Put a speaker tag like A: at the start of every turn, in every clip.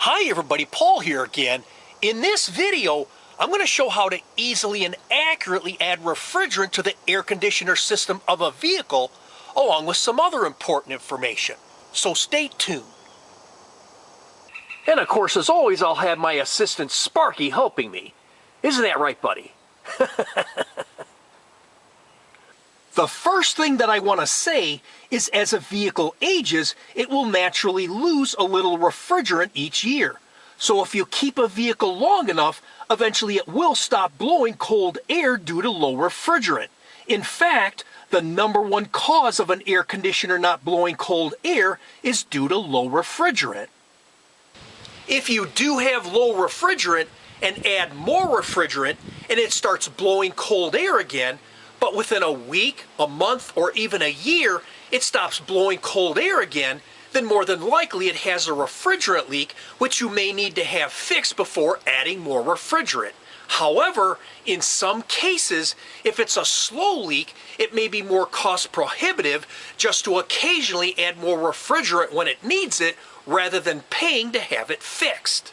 A: Hi everybody, Paul here again. In this video, I'm going to show how to easily and accurately add refrigerant to the air conditioner system of a vehicle, along with some other important information. So stay tuned. And of course, as always, I'll have my assistant Sparky helping me. Isn't that right, buddy? The first thing that I want to say is as a vehicle ages, it will naturally lose a little refrigerant each year. So if you keep a vehicle long enough, eventually it will stop blowing cold air due to low refrigerant. In fact, the #1 cause of an air conditioner not blowing cold air is due to low refrigerant. If you do have low refrigerant and add more refrigerant and it starts blowing cold air again, but within a week, a month, or even a year, it stops blowing cold air again, then more than likely it has a refrigerant leak, which you may need to have fixed before adding more refrigerant. However, in some cases, if it's a slow leak, it may be more cost prohibitive just to occasionally add more refrigerant when it needs it, rather than paying to have it fixed.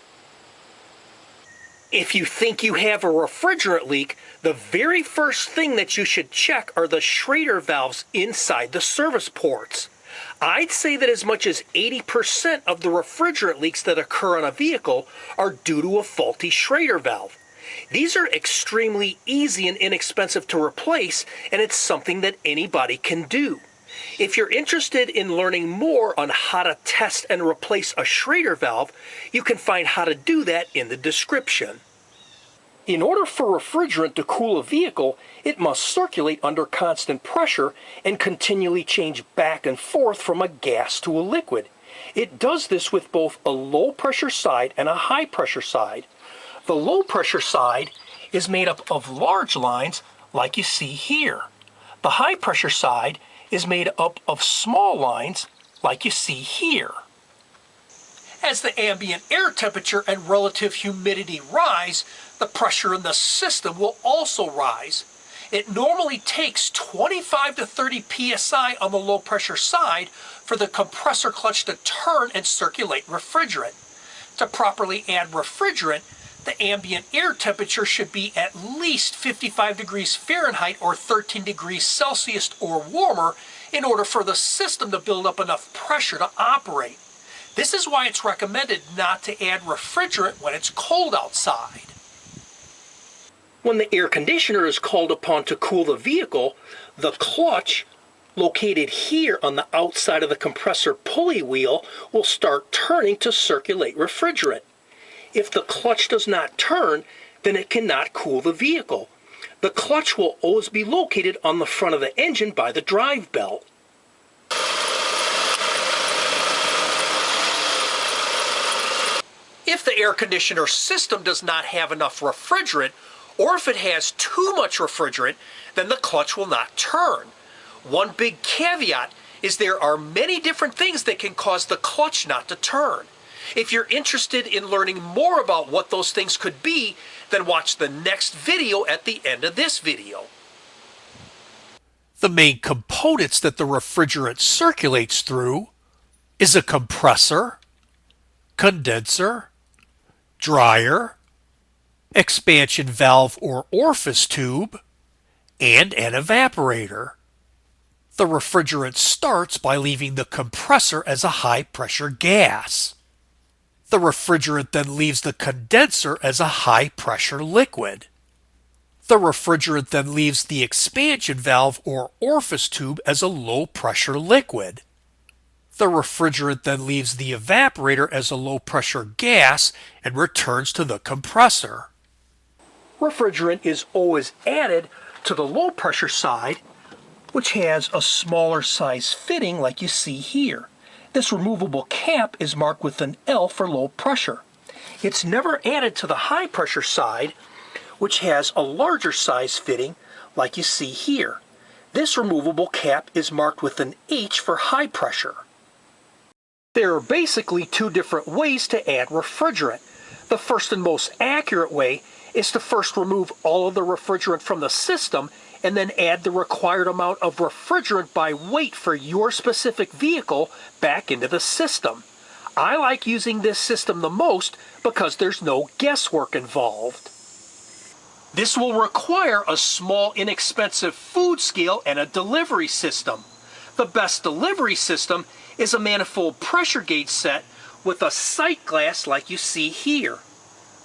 A: If you think you have a refrigerant leak, the very first thing that you should check are the Schrader valves inside the service ports. I'd say that as much as 80% of the refrigerant leaks that occur on a vehicle are due to a faulty Schrader valve. These are extremely easy and inexpensive to replace, and it's something that anybody can do. If you're interested in learning more on how to test and replace a Schrader valve, you can find how to do that in the description. In order for refrigerant to cool a vehicle, it must circulate under constant pressure and continually change back and forth from a gas to a liquid. It does this with both a low pressure side and a high pressure side. The low pressure side is made up of large lines like you see here. The high pressure side is made up of small lines like you see here. As the ambient air temperature and relative humidity rise, the pressure in the system will also rise. It normally takes 25 to 30 psi on the low pressure side for the compressor clutch to turn and circulate refrigerant. To properly add refrigerant, the ambient air temperature should be at least 55 degrees Fahrenheit or 13 degrees Celsius or warmer in order for the system to build up enough pressure to operate. This is why it's recommended not to add refrigerant when it's cold outside. When the air conditioner is called upon to cool the vehicle, the clutch, located here on the outside of the compressor pulley wheel, will start turning to circulate refrigerant. If the clutch does not turn, then it cannot cool the vehicle. The clutch will always be located on the front of the engine by the drive belt. If the air conditioner system does not have enough refrigerant, or if it has too much refrigerant, then the clutch will not turn. One big caveat is there are many different things that can cause the clutch not to turn. If you're interested in learning more about what those things could be, then watch the next video at the end of this video. The main components that the refrigerant circulates through is a compressor, condenser, dryer, expansion valve or orifice tube, and an evaporator. The refrigerant starts by leaving the compressor as a high-pressure gas. The refrigerant then leaves the condenser as a high-pressure liquid. The refrigerant then leaves the expansion valve or orifice tube as a low-pressure liquid. The refrigerant then leaves the evaporator as a low-pressure gas and returns to the compressor. Refrigerant is always added to the low-pressure side, which has a smaller size fitting like you see here. This removable cap is marked with an L for low pressure. It's never added to the high pressure side, which has a larger size fitting like you see here. This removable cap is marked with an H for high pressure. There are basically two different ways to add refrigerant. The first and most accurate way is to first remove all of the refrigerant from the system and then add the required amount of refrigerant by weight for your specific vehicle back into the system. I like using this system the most because there's no guesswork involved. This will require a small, inexpensive food scale and a delivery system. The best delivery system is a manifold pressure gauge set with a sight glass like you see here.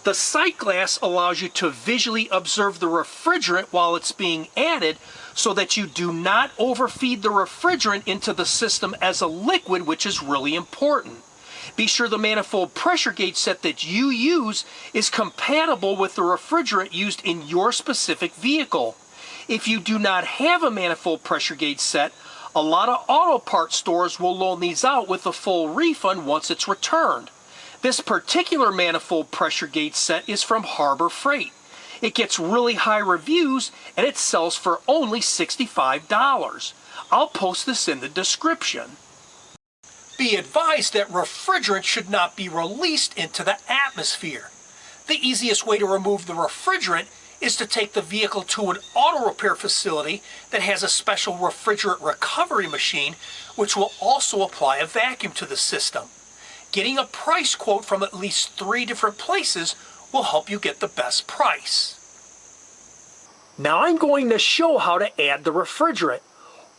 A: The sight glass allows you to visually observe the refrigerant while it's being added so that you do not overfeed the refrigerant into the system as a liquid, which is really important. Be sure the manifold pressure gauge set that you use is compatible with the refrigerant used in your specific vehicle. If you do not have a manifold pressure gauge set, a lot of auto parts stores will loan these out with a full refund once it's returned. This particular manifold pressure gauge set is from Harbor Freight. It gets really high reviews and it sells for only $65. I'll post this in the description. Be advised that refrigerant should not be released into the atmosphere. The easiest way to remove the refrigerant is to take the vehicle to an auto repair facility that has a special refrigerant recovery machine, which will also apply a vacuum to the system. Getting a price quote from at least 3 different places will help you get the best price. Now I'm going to show how to add the refrigerant.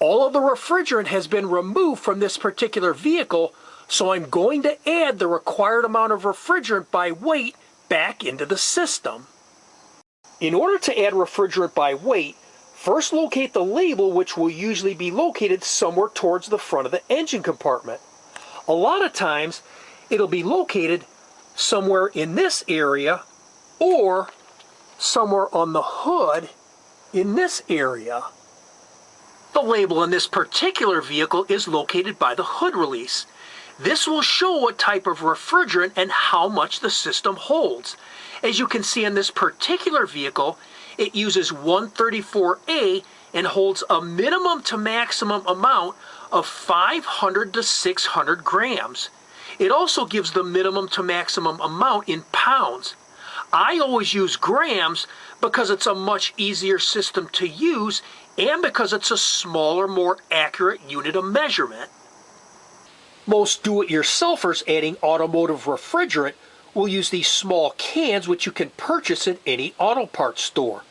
A: All of the refrigerant has been removed from this particular vehicle, so I'm going to add the required amount of refrigerant by weight back into the system. In order to add refrigerant by weight, first locate the label, which will usually be located somewhere towards the front of the engine compartment. A lot of times it'll be located somewhere in this area or somewhere on the hood in this area. The label in this particular vehicle is located by the hood release. This will show what type of refrigerant and how much the system holds. As you can see in this particular vehicle, it uses 134A and holds a minimum to maximum amount of 500 to 600 grams. It also gives the minimum to maximum amount in pounds. I always use grams because it's a much easier system to use and because it's a smaller, more accurate unit of measurement. Most do-it-yourselfers adding automotive refrigerant will use these small cans, which you can purchase at any auto parts store.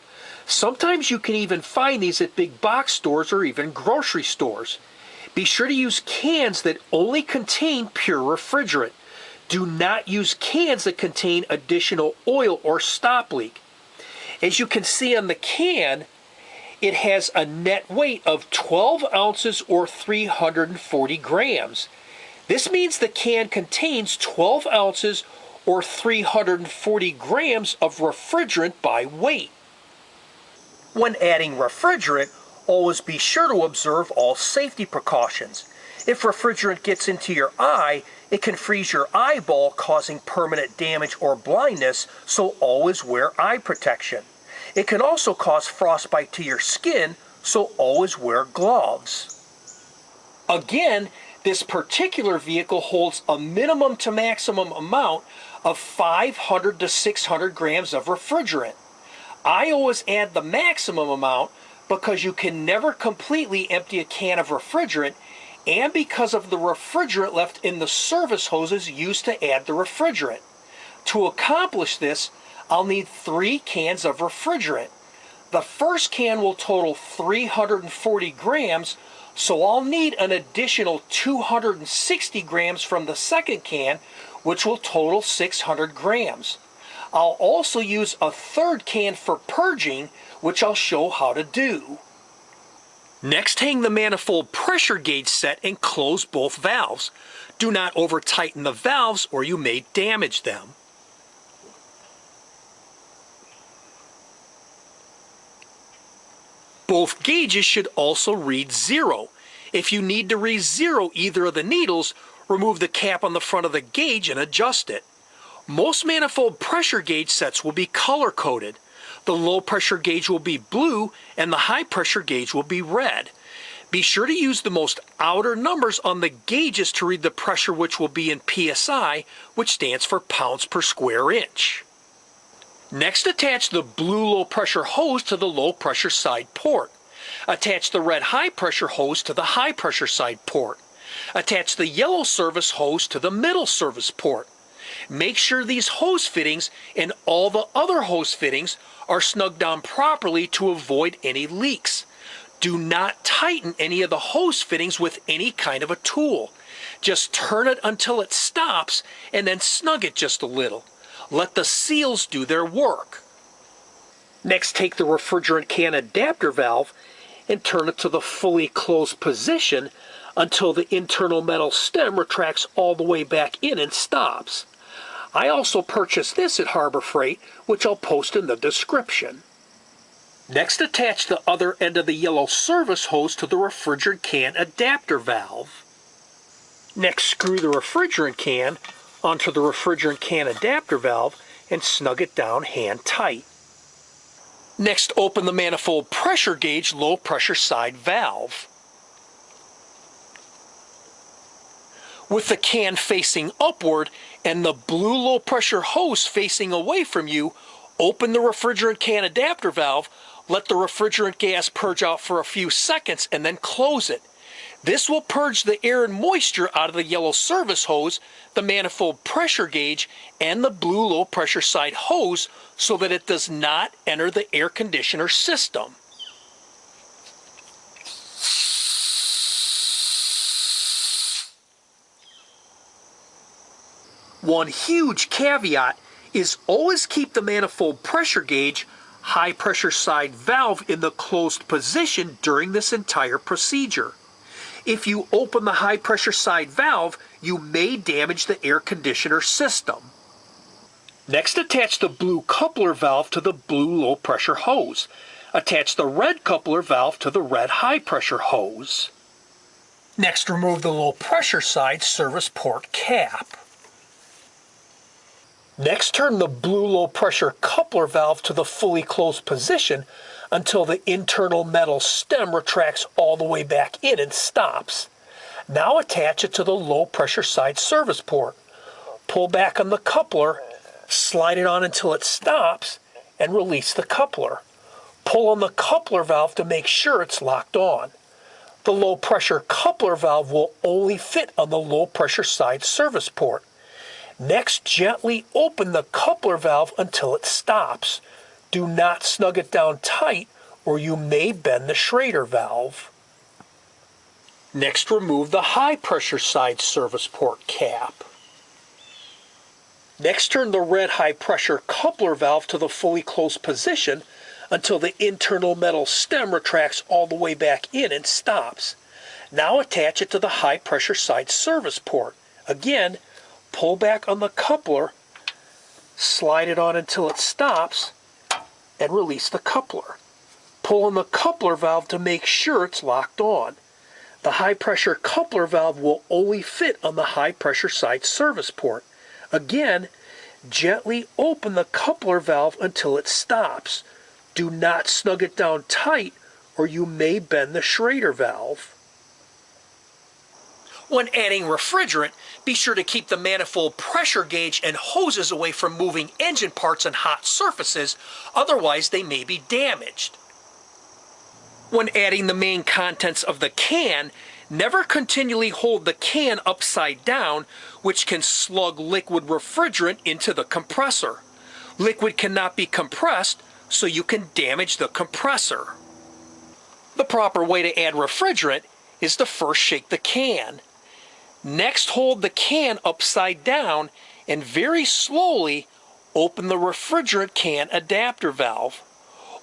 A: Sometimes you can even find these at big box stores or even grocery stores. Be sure to use cans that only contain pure refrigerant. Do not use cans that contain additional oil or stop leak. As you can see on the can, it has a net weight of 12 ounces or 340 grams. This means the can contains 12 ounces or 340 grams of refrigerant by weight. When adding refrigerant, always be sure to observe all safety precautions. If refrigerant gets into your eye, it can freeze your eyeball, causing permanent damage or blindness, so always wear eye protection. It can also cause frostbite to your skin, so always wear gloves. Again, this particular vehicle holds a minimum to maximum amount of 500 to 600 grams of refrigerant. I always add the maximum amount because you can never completely empty a can of refrigerant, and because of the refrigerant left in the service hoses used to add the refrigerant. To accomplish this, I'll need 3 cans of refrigerant. The first can will total 340 grams, so I'll need an additional 260 grams from the second can, which will total 600 grams. I'll also use a third can for purging, which I'll show how to do. Next, hang the manifold pressure gauge set and close both valves. Do not over-tighten the valves or you may damage them. Both gauges should also read 0. If you need to read 0 either of the needles, remove the cap on the front of the gauge and adjust it. Most manifold pressure gauge sets will be color-coded. The low pressure gauge will be blue and the high pressure gauge will be red. Be sure to use the most outer numbers on the gauges to read the pressure, which will be in PSI, which stands for pounds per square inch. Next, attach the blue low pressure hose to the low pressure side port. Attach the red high pressure hose to the high pressure side port. Attach the yellow service hose to the middle service port. Make sure these hose fittings and all the other hose fittings are snugged down properly to avoid any leaks. Do not tighten any of the hose fittings with any kind of a tool. Just turn it until it stops and then snug it just a little. Let the seals do their work. Next, take the refrigerant can adapter valve and turn it to the fully closed position until the internal metal stem retracts all the way back in and stops. I also purchased this at Harbor Freight, which I'll post in the description. Next, attach the other end of the yellow service hose to the refrigerant can adapter valve. Next, screw the refrigerant can onto the refrigerant can adapter valve and snug it down hand tight. Next, open the manifold pressure gauge low pressure side valve. With the can facing upward and the blue low pressure hose facing away from you, open the refrigerant can adapter valve, let the refrigerant gas purge out for a few seconds and then close it. This will purge the air and moisture out of the yellow service hose, the manifold pressure gauge, and the blue low pressure side hose so that it does not enter the air conditioner system. One huge caveat is always keep the manifold pressure gauge high pressure side valve in the closed position during this entire procedure. If you open the high pressure side valve, you may damage the air conditioner system. Next, attach the blue coupler valve to the blue low pressure hose. Attach the red coupler valve to the red high pressure hose. Next, remove the low pressure side service port cap. Next, turn the blue low pressure coupler valve to the fully closed position until the internal metal stem retracts all the way back in and stops. Now attach it to the low pressure side service port. Pull back on the coupler, slide it on until it stops, and release the coupler. Pull on the coupler valve to make sure it's locked on. The low pressure coupler valve will only fit on the low pressure side service port. Next, gently open the coupler valve until it stops. Do not snug it down tight or you may bend the Schrader valve. Next, remove the high pressure side service port cap. Next, turn the red high pressure coupler valve to the fully closed position until the internal metal stem retracts all the way back in and stops. Now attach it to the high pressure side service port. Again, pull back on the coupler, slide it on until it stops, and release the coupler. Pull on the coupler valve to make sure it's locked on. The high pressure coupler valve will only fit on the high pressure side service port. Again, gently open the coupler valve until it stops. Do not snug it down tight or you may bend the Schrader valve. When adding refrigerant, be sure to keep the manifold pressure gauge and hoses away from moving engine parts and hot surfaces, otherwise they may be damaged. When adding the main contents of the can, never continually hold the can upside down, which can slug liquid refrigerant into the compressor. Liquid cannot be compressed, so you can damage the compressor. The proper way to add refrigerant is to first shake the can. Next, hold the can upside down and very slowly open the refrigerant can adapter valve.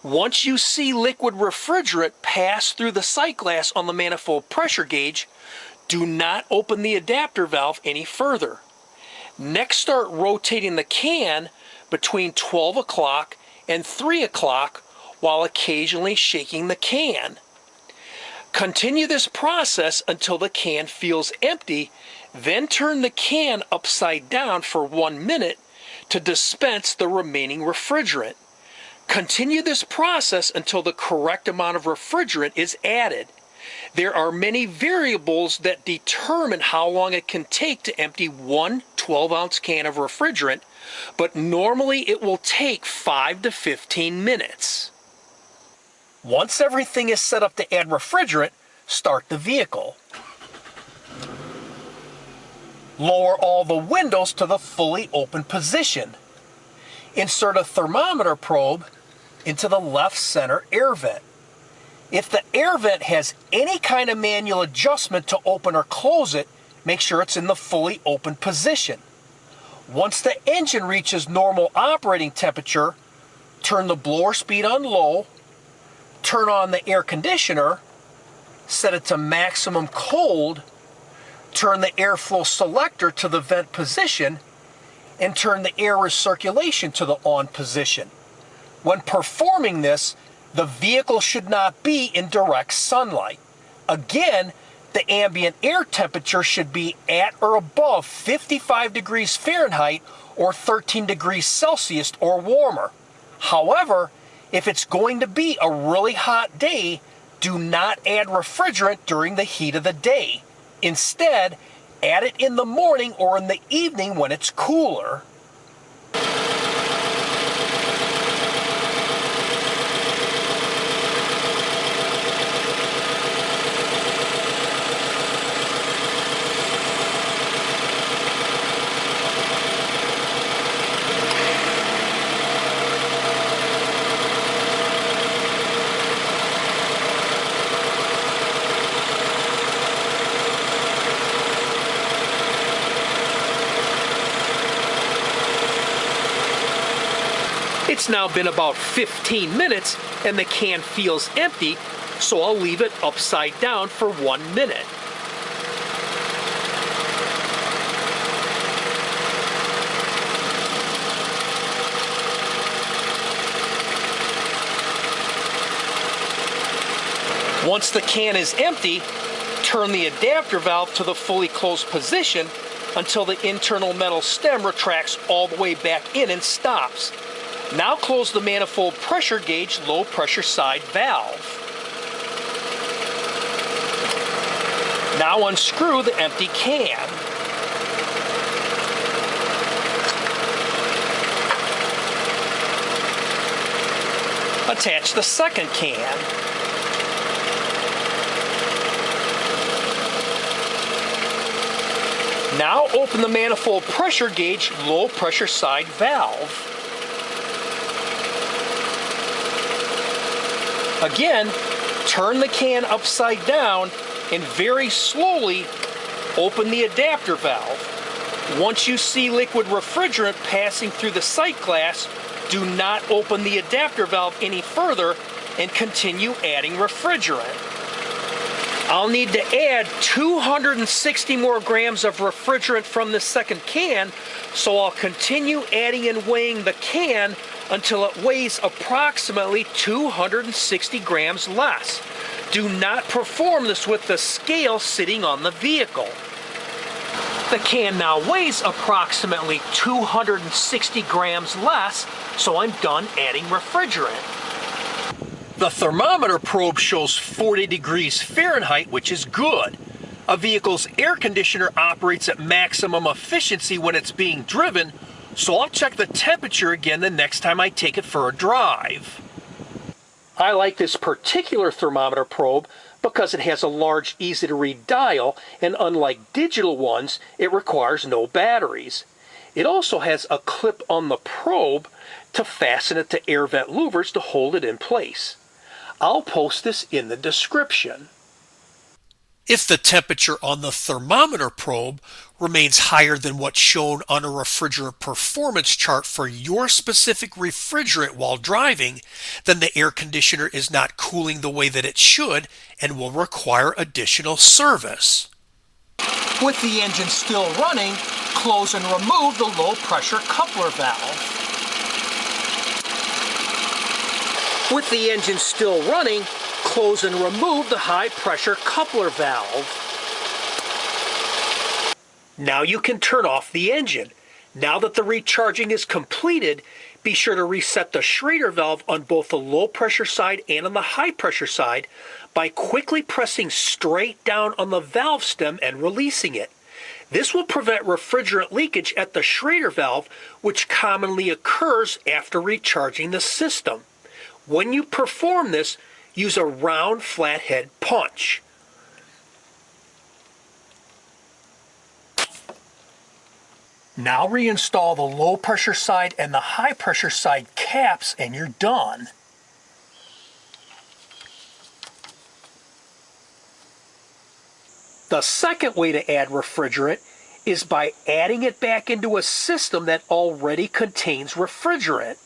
A: Once you see liquid refrigerant pass through the sight glass on the manifold pressure gauge, do not open the adapter valve any further. Next, start rotating the can between 12 o'clock and 3 o'clock while occasionally shaking the can. Continue this process until the can feels empty, then turn the can upside down for 1 minute to dispense the remaining refrigerant. Continue this process until the correct amount of refrigerant is added. There are many variables that determine how long it can take to empty one 12-ounce can of refrigerant, but normally it will take 5 to 15 minutes. Once everything is set up to add refrigerant, start the vehicle. Lower all the windows to the fully open position. Insert a thermometer probe into the left center air vent. If the air vent has any kind of manual adjustment to open or close it, make sure it's in the fully open position. Once the engine reaches normal operating temperature, turn the blower speed on low, turn on the air conditioner, set it to maximum cold, turn the airflow selector to the vent position, and turn the air recirculation to the on position. When performing this, the vehicle should not be in direct sunlight. Again, the ambient air temperature should be at or above 55 degrees Fahrenheit or 13 degrees Celsius or warmer. However, if it's going to be a really hot day, do not add refrigerant during the heat of the day. Instead, add it in the morning or in the evening when it's cooler. It's now been about 15 minutes and the can feels empty, so I'll leave it upside down for 1 minute. Once the can is empty, turn the adapter valve to the fully closed position until the internal metal stem retracts all the way back in and stops. Now close the manifold pressure gauge low pressure side valve. Now unscrew the empty can. Attach the second can. Now open the manifold pressure gauge low pressure side valve. Again, turn the can upside down and very slowly open the adapter valve. Once you see liquid refrigerant passing through the sight glass, do not open the adapter valve any further and continue adding refrigerant. I'll need to add 260 more grams of refrigerant from the second can, so I'll continue adding and weighing the can until it weighs approximately 260 grams less. Do not perform this with the scale sitting on the vehicle. The can now weighs approximately 260 grams less, so I'm done adding refrigerant. The thermometer probe shows 40 degrees Fahrenheit, which is good. A vehicle's air conditioner operates at maximum efficiency when it's being driven, so I'll check the temperature again the next time I take it for a drive. I like this particular thermometer probe because it has a large, easy-to-read dial, and unlike digital ones, it requires no batteries. It also has a clip on the probe to fasten it to air vent louvers to hold it in place. I'll post this in the description. If the temperature on the thermometer probe remains higher than what's shown on a refrigerant performance chart for your specific refrigerant while driving, then the air conditioner is not cooling the way that it should and will require additional service. With the engine still running, close and remove the low pressure coupler valve. With the engine still running, close and remove the high pressure coupler valve. Now you can turn off the engine. Now that the recharging is completed, be sure to reset the Schrader valve on both the low pressure side and on the high pressure side by quickly pressing straight down on the valve stem and releasing it. This will prevent refrigerant leakage at the Schrader valve, which commonly occurs after recharging the system. When you perform this, use a round flathead punch. Now reinstall the low pressure side and the high pressure side caps and you're done. The second way to add refrigerant is by adding it back into a system that already contains refrigerant.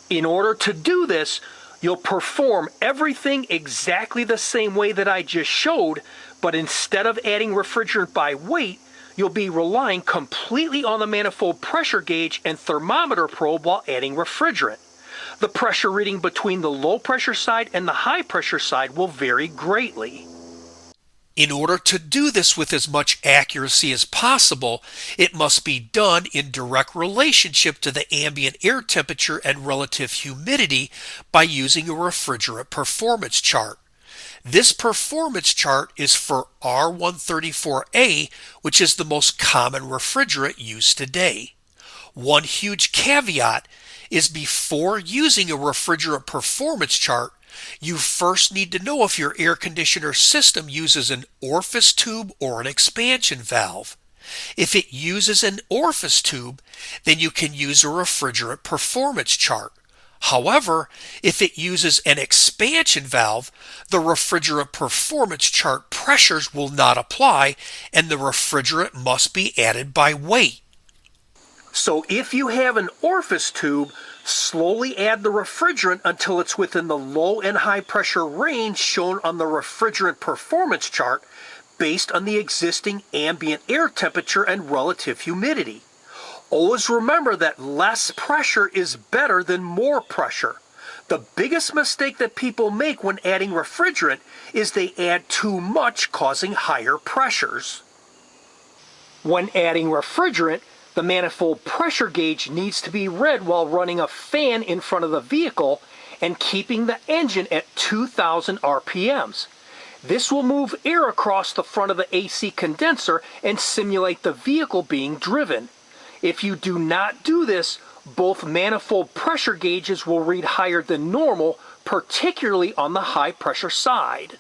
A: In order to do this, you'll perform everything exactly the same way that I just showed, but instead of adding refrigerant by weight, you'll be relying completely on the manifold pressure gauge and thermometer probe while adding refrigerant. The pressure reading between the low pressure side and the high pressure side will vary greatly. In order to do this with as much accuracy as possible, it must be done in direct relationship to the ambient air temperature and relative humidity by using a refrigerant performance chart. This performance chart is for R134A, which is the most common refrigerant used today. One huge caveat is before using a refrigerant performance chart, you first need to know if your air conditioner system uses an orifice tube or an expansion valve. If it uses an orifice tube, then you can use a refrigerant performance chart. However, if it uses an expansion valve, the refrigerant performance chart pressures will not apply and the refrigerant must be added by weight. So if you have an orifice tube, slowly add the refrigerant until it's within the low and high pressure range shown on the refrigerant performance chart based on the existing ambient air temperature and relative humidity. Always remember that less pressure is better than more pressure. The biggest mistake that people make when adding refrigerant is they add too much, causing higher pressures. When adding refrigerant, the manifold pressure gauge needs to be read while running a fan in front of the vehicle and keeping the engine at 2,000 RPMs. This will move air across the front of the AC condenser and simulate the vehicle being driven. If you do not do this, both manifold pressure gauges will read higher than normal, particularly on the high pressure side.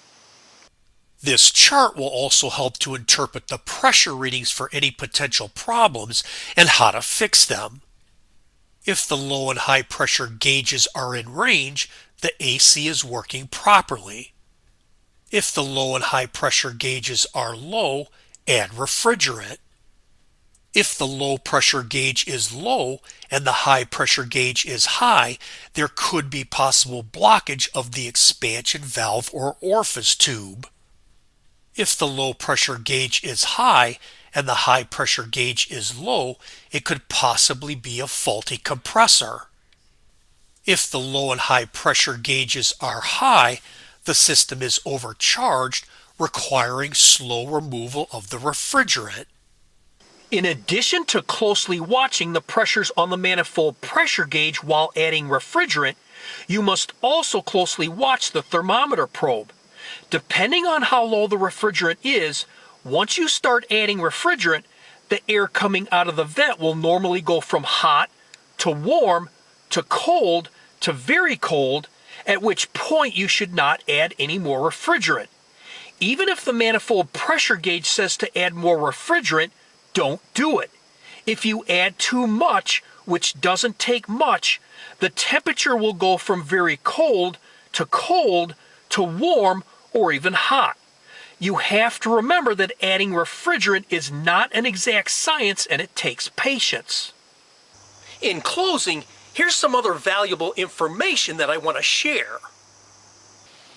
A: This chart will also help to interpret the pressure readings for any potential problems and how to fix them. If the low and high pressure gauges are in range, the AC is working properly. If the low and high pressure gauges are low, add refrigerant. If the low pressure gauge is low and the high pressure gauge is high, there could be possible blockage of the expansion valve or orifice tube. If the low pressure gauge is high and the high pressure gauge is low, it could possibly be a faulty compressor. If the low and high pressure gauges are high, the system is overcharged, requiring slow removal of the refrigerant. In addition to closely watching the pressures on the manifold pressure gauge while adding refrigerant, you must also closely watch the thermometer probe. Depending on how low the refrigerant is, once you start adding refrigerant, the air coming out of the vent will normally go from hot to warm to cold to very cold, at which point you should not add any more refrigerant. Even if the manifold pressure gauge says to add more refrigerant, don't do it. If you add too much, which doesn't take much, the temperature will go from very cold to warm or even hot. You have to remember that adding refrigerant is not an exact science and it takes patience. In closing, here's some other valuable information that I want to share.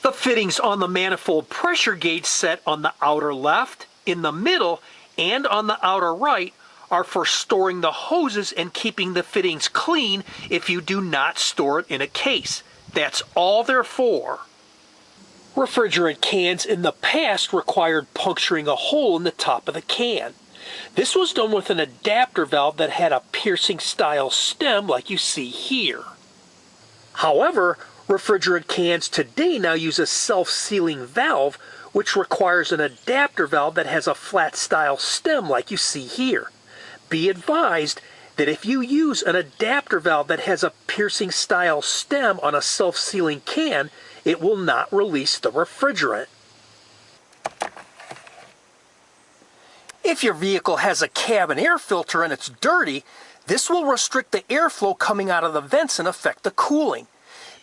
A: The fittings on the manifold pressure gauge set on the outer left, in the middle, and on the outer right are for storing the hoses and keeping the fittings clean if you do not store it in a case. That's all they're for. Refrigerant cans in the past required puncturing a hole in the top of the can. This was done with an adapter valve that had a piercing style stem like you see here. However, refrigerant cans today now use a self-sealing valve which requires an adapter valve that has a flat style stem like you see here. Be advised that if you use an adapter valve that has a piercing style stem on a self-sealing can, it will not release the refrigerant. If If your vehicle has a cabin air filter and it's dirty, this will restrict the airflow coming out of the vents and affect the cooling.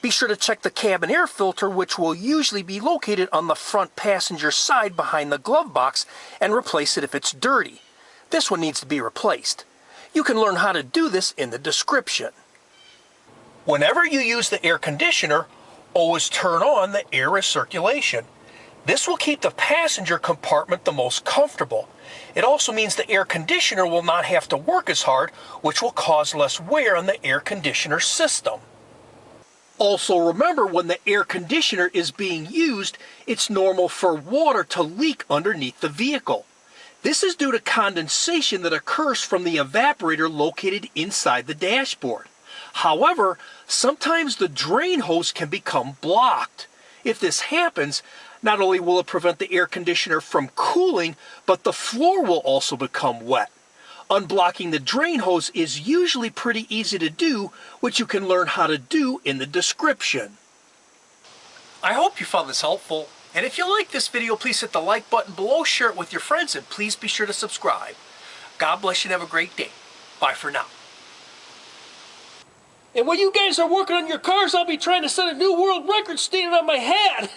A: Be sure to check the cabin air filter, which will usually be located on the front passenger side behind the glove box, and replace it if it's dirty. This one needs to be replaced. You can learn how to do this in the description. Whenever you use the air conditioner, always turn on the air recirculation. This will keep the passenger compartment the most comfortable. It also means the air conditioner will not have to work as hard, which will cause less wear on the air conditioner system. Also remember, when the air conditioner is being used, it's normal for water to leak underneath the vehicle. This is due to condensation that occurs from the evaporator located inside the dashboard. However, sometimes the drain hose can become blocked. If this happens, not only will it prevent the air conditioner from cooling, but the floor will also become wet. Unblocking the drain hose is usually pretty easy to do, which you can learn how to do in the description. I hope you found this helpful, and if you like this video, please hit the like button below, share it with your friends, and please be sure to subscribe. God bless you and have a great day. Bye for now. And while you guys are working on your cars, I'll be trying to set a new world record standing on my hat.